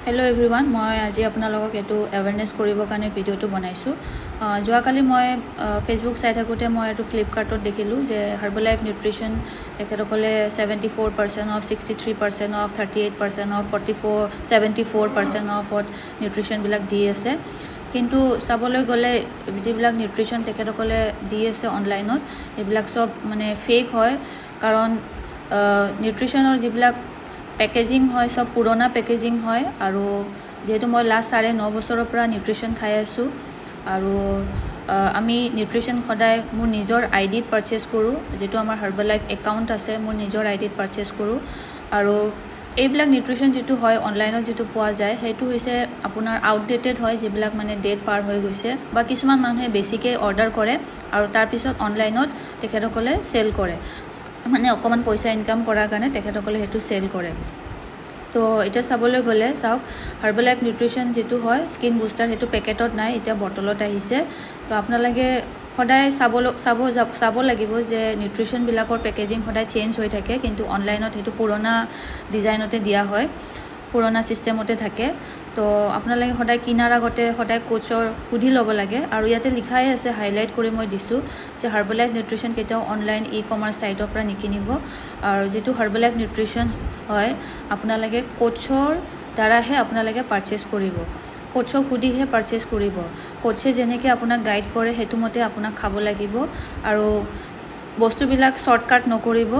Hello everyone, মই আজি আপোনালোকক এটো অ্যাৱাৰনেছ কৰিবৰ কাৰণে ভিডিওটো বনাইছো। যোৱাকালি মই ফেসবুক চাই থাকোতে মই এটো ফ্লিপকাৰ্টত দেখিলো যে হাৰ্বালাইফ নিউট্ৰিচন তেখেতসকলে 74% of 63% of 38% of 74% of nutrition বিলাক দি আছে। কিন্তু চাবলৈ গলে যিবিলাক নিউট্ৰিচন তেখেতসকলে দি আছে অনলাইনত এইবিলাক সব মানে ফেক হয় কাৰণ নিউট্ৰিচনৰ যিবিলাক পেকেজিং হয় সব পুৰণা পেকেজিং হয় আৰু যেহেতু মই লাষ্ট 9.5 বছৰৰ পৰা নিউট্ৰিচন খাই আছো আৰু আমি নিউট্ৰিচন সদায় মোৰ নিজৰ আইডিত পাৰচেজ কৰো যেটো আমাৰ হাৰ্বালাইফ একাউন্ট আছে মোৰ নিজৰ আইডিত পাৰচেজ কৰো আৰু এইবিলাক নিউট্ৰিচন যেটো হয় অনলাইনত যেটো পোৱা যায় হেতু হৈছে আপোনাৰ আউটডেটেড হয় যিবিলাক মানে ডেট পাৰ হৈ গৈছে বা কিছুমান মানুহে বেছিকে অৰ্ডাৰ কৰে আৰু তাৰ পিছত অনলাইনত তেখেতসকলে সেল কৰে মানে অকমান পইচা ইনকাম কৰাৰ কাৰণে তেখেতসকলে হেতু সেল কৰে তো এটা চাবলৈ গলে চাওক হাৰ্বালাইফ নিউট্ৰিচন যেটো হয় স্কিন বুস্টাৰ হেতু পেকেটত নাই এটা বটলত আহিছে তো আপোনালোকে সদায় চাব লাগিব যে নিউট্ৰিচন বিলাকৰ পেকেজিং সদায় চেঞ্জ হৈ থাকে কিন্তু অনলাইনত হেতু পুৰণা ডিজাইনতে দিয়া হয় পুৰণা সিস্টেমতে থাকে তো আপোনালোকে সদায় কিনাৰ আগতে সদায় কোচৰ সুধি ল'ব লাগে আৰু ইয়াতে লিখাই আছে হাইলাইট কৰি মই দিছো যে হাৰ্বালাইফ নিউট্ৰিচন কেতিয়াও অনলাইন ই-কমাৰ্চ সাইটৰ পৰা নিকিনিব আৰু যেটো হাৰ্বালাইফ নিউট্ৰিচন হয় আপোনালোকে কোচৰ দ্বাৰাহে আপোনালোকে পাৰচেজ কৰিব কোচক সুধিহে পাৰচেজ কৰিব কোচে যেনেকৈ আপোনাক গাইড কৰে হেতু মতে আপোনাক খাব লাগিব আৰু বস্তুবিলাক শৰ্টকাট নকৰিব